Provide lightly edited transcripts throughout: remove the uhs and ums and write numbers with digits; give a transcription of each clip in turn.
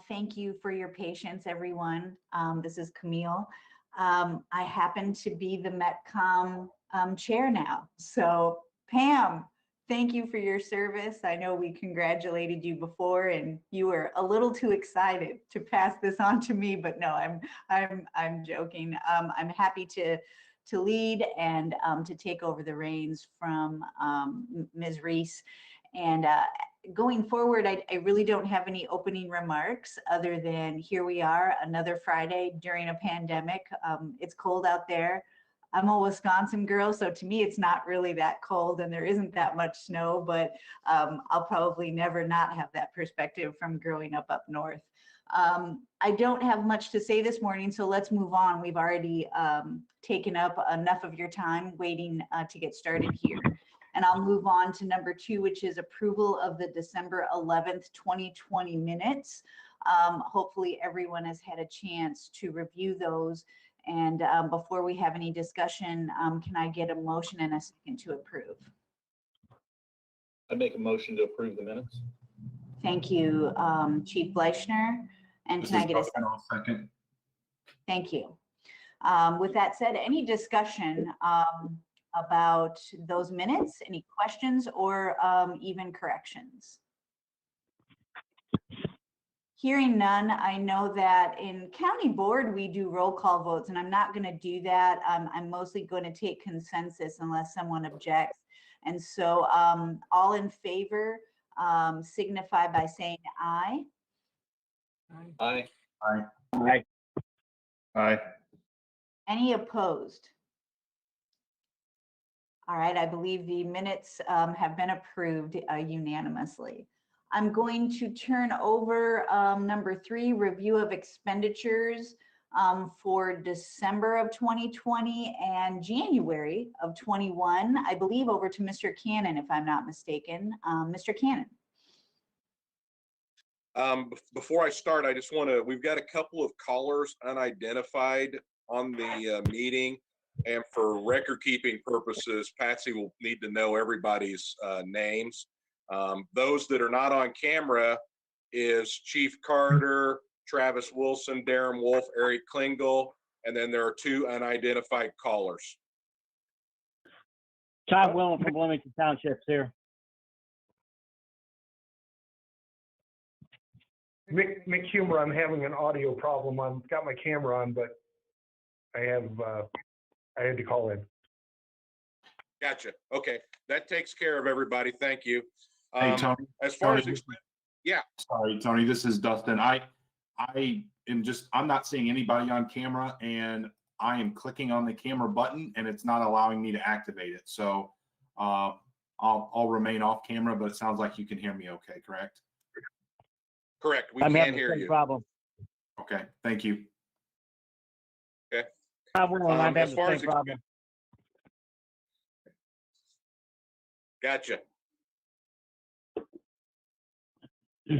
Thank you for your patience, everyone. This is Camille. I happen to be the Metcom chair now. So Pam, thank you for your service. I know we congratulated you before and you were a little too excited to pass this on to me, but no, I'm joking. I'm happy to lead and to take over the reins from Ms. Reese. And going forward, I really don't have any opening remarks other than here we are, another Friday during a pandemic. It's cold out there. I'm a Wisconsin girl, so to me, it's not really that cold and there isn't that much snow, but I'll probably never not have that perspective from growing up north. I don't have much to say this morning, so let's move on. We've already taken up enough of your time waiting to get started here. And I'll move on to number 2, which is approval of the December 11th, 2020 minutes. Hopefully everyone has had a chance to review those. And before we have any discussion, can I get a motion and a second to approve? I make a motion to approve the minutes. Thank you, Chief Bleichner. And can I get a second? Thank you. With that said, any discussion about those minutes, any questions or even corrections? Hearing none, I know that in county board, we do roll call votes, and I'm not going to do that. I'm mostly going to take consensus unless someone objects. And so all in favor signify by saying aye. Aye. Aye. Aye. Aye. Any opposed? All right, I believe the minutes have been approved unanimously. I'm going to turn over number 3, review of expenditures for December of 2020 and January of 21, I believe over to Mr. Cannon, if I'm not mistaken. Mr. Cannon. Before I start, I just want to, we've got a couple of callers unidentified on the meeting. And for record keeping purposes, Patsy will need to know everybody's names. Those that are not on camera is Chief Carter, Travis Wilson, Darren Wolf, Eric Klingel, and then there are 2 unidentified callers. Tom Willem from Bloomington Township's here. Mick Humer, I'm having an audio problem. I've got my camera on, but I had to call in. Gotcha. Okay, that takes care of everybody. Thank you. Hey, Tony. As far Tony, as yeah. Sorry, Tony. This is Dustin. I'm not seeing anybody on camera, and I am clicking on the camera button, and it's not allowing me to activate it. So I'll remain off camera, but it sounds like you can hear me. Okay, correct? Correct. We I'm can't having hear the same you. problem. Okay. Thank you. Okay. Tom Willem, I'm as having far the as same problem. Gotcha.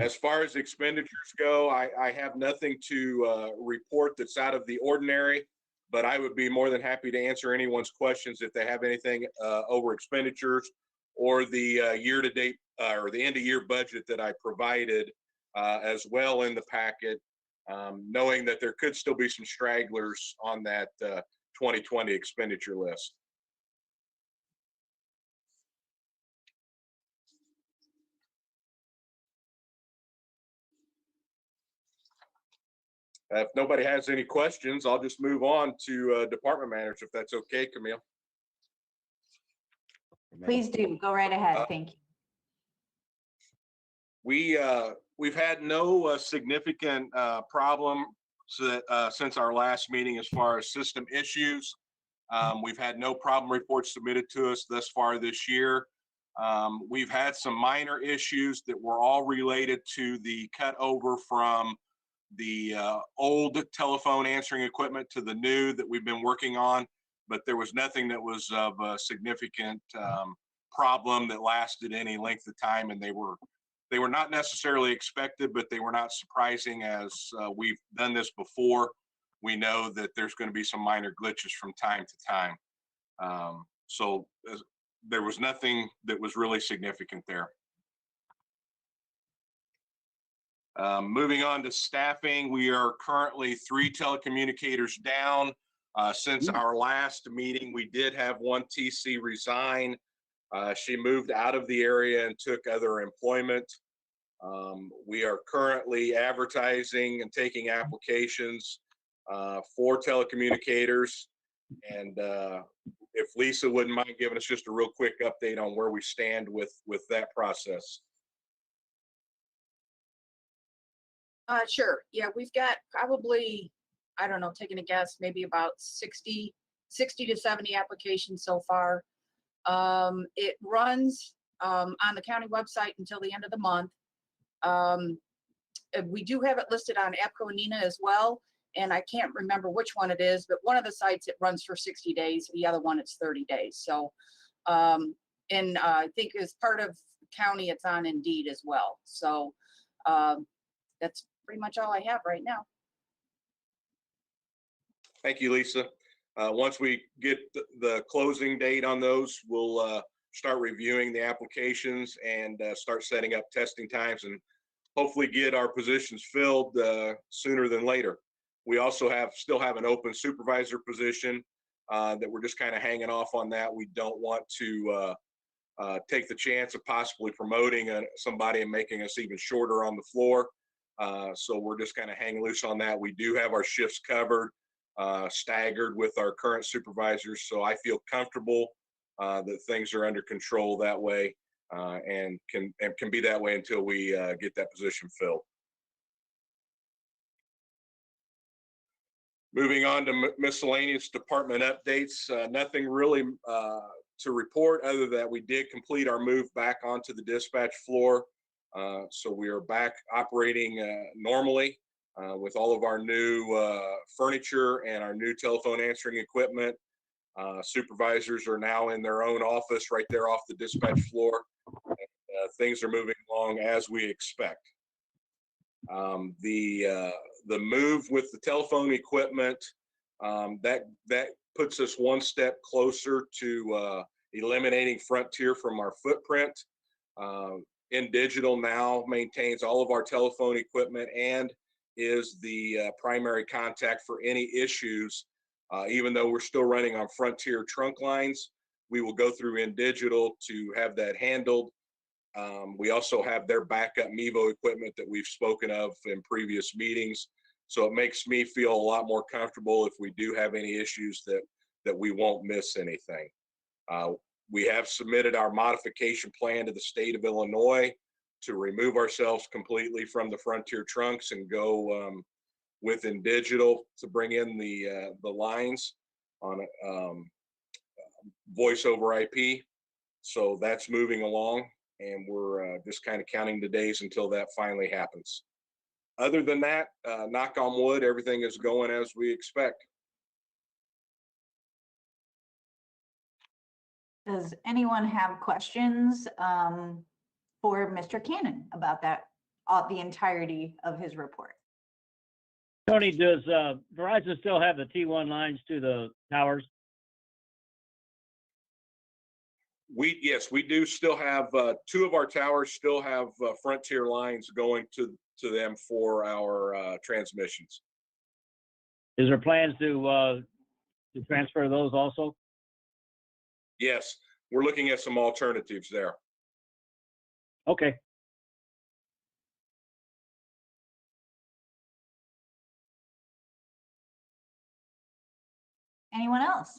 As far as expenditures go, I have nothing to report that's out of the ordinary, but I would be more than happy to answer anyone's questions if they have anything over expenditures or the year-to-date or the end-of-year budget that I provided as well in the packet, knowing that there could still be some stragglers on that 2020 expenditure list. If nobody has any questions, I'll just move on to department managers, if that's okay, Camille. Please do. Go right ahead. Thank you. We've had no significant problem since our last meeting as far as system issues. We've had no problem reports submitted to us thus far this year. We've had some minor issues that were all related to the cut over from the old telephone answering equipment to the new that we've been working on, but there was nothing that was of a significant problem that lasted any length of time, and they were not necessarily expected, but they were not surprising. As we've done this before, we know that there's going to be some minor glitches from time to time. So there was nothing that was really significant there. Moving on to staffing, we are currently 3 telecommunicators down. Since our last meeting, we did have one TC resign. She moved out of the area and took other employment. We are currently advertising and taking applications for telecommunicators. And if Lisa wouldn't mind giving us just a real quick update on where we stand with that process. Sure. Yeah, we've got probably, I don't know, taking a guess, maybe about 60 to 70 applications so far. It runs on the county website until the end of the month. We do have it listed on APCO and NINA as well, and I can't remember which one it is, but one of the sites it runs for 60 days, the other one it's 30 days. So, and I think as part of county, it's on Indeed as well. So that's pretty much all I have right now. Thank you, Lisa. Once we get the closing date on those, we'll start reviewing the applications and start setting up testing times and hopefully get our positions filled sooner than later. We also still have an open supervisor position that we're just kind of hanging off on that. We don't want to take the chance of possibly promoting somebody and making us even shorter on the floor. So we're just kind of hanging loose on that. We do have our shifts covered, staggered with our current supervisors. So I feel comfortable that things are under control that way and can be that way until we get that position filled. Moving on to miscellaneous department updates, nothing really to report other than we did complete our move back onto the dispatch floor. So we are back operating normally with all of our new furniture and our new telephone answering equipment. Supervisors are now in their own office right there off the dispatch floor. Things are moving along as we expect. The move with the telephone equipment, that puts us one step closer to eliminating Frontier from our footprint. InDigital now maintains all of our telephone equipment and is the primary contact for any issues. Even though we're still running on Frontier trunk lines, we will go through InDigital to have that handled. We also have their backup Mevo equipment that we've spoken of in previous meetings. So it makes me feel a lot more comfortable if we do have any issues that we won't miss anything. We have submitted our modification plan to the state of Illinois to remove ourselves completely from the Frontier trunks and go with InDigital to bring in the lines on voice over IP. So that's moving along, and we're just kind of counting the days until that finally happens. Other than that, knock on wood, everything is going as we expect. Does anyone have questions for Mr. Cannon about that, the entirety of his report? Tony, does Verizon still have the T1 lines to the towers? Yes, we do still have 2 of our towers still have Frontier lines going to them for our transmissions. Is there plans to transfer those also? Yes, we're looking at some alternatives there. Okay. Anyone else?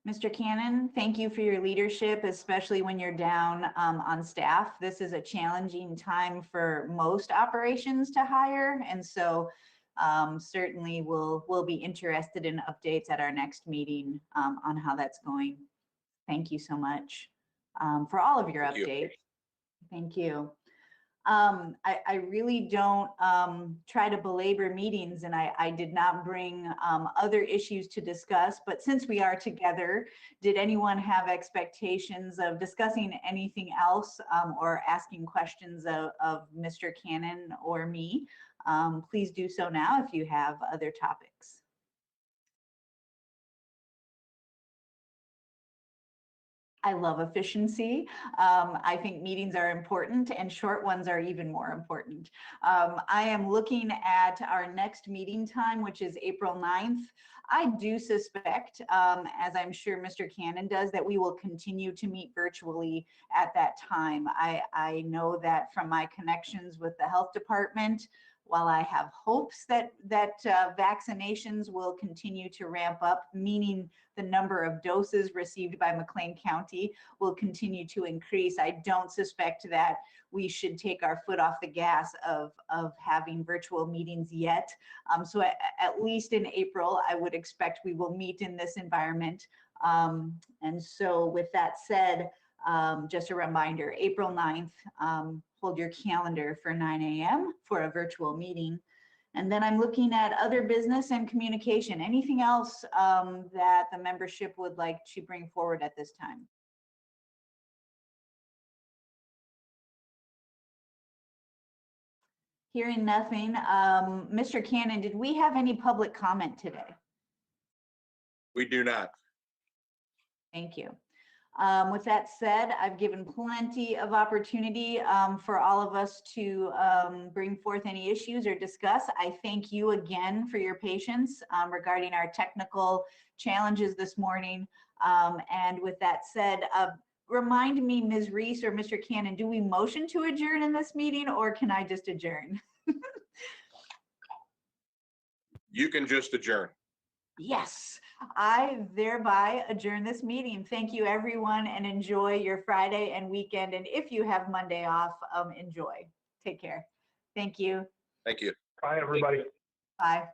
Mr. Cannon, thank you for your leadership, especially when you're down on staff. This is a challenging time for most operations to hire, and so certainly we'll be interested in updates at our next meeting on how that's going. Thank you so much for all of your updates. Thank you. I really don't try to belabor meetings, and I did not bring other issues to discuss, but since we are together, did anyone have expectations of discussing anything else or asking questions of Mr. Cannon or me? Please do so now if you have other topics. I love efficiency. I think meetings are important and short ones are even more important. I am looking at our next meeting time, which is April 9th. I do suspect, as I'm sure Mr. Cannon does, that we will continue to meet virtually at that time. I know that from my connections with the health department, while I have hopes that vaccinations will continue to ramp up, meaning the number of doses received by McLean County will continue to increase, I don't suspect that we should take our foot off the gas of having virtual meetings yet. So at least in April, I would expect we will meet in this environment. And so with that said, just a reminder, April 9th, hold your calendar for 9 a.m. for a virtual meeting. And then I'm looking at other business and communication. Anything else that the membership would like to bring forward at this time? Hearing nothing. Mr. Cannon, did we have any public comment today? We do not. Thank you. With that said, I've given plenty of opportunity for all of us to bring forth any issues or discuss. I thank you again for your patience regarding our technical challenges this morning. And with that said, remind me, Ms. Reese or Mr. Cannon, do we motion to adjourn in this meeting or can I just adjourn? You can just adjourn. Yes, I thereby adjourn this meeting. Thank you, everyone, and enjoy your Friday and weekend. And if you have Monday off, enjoy. Take care. Thank you. Thank you. Bye, everybody. Bye.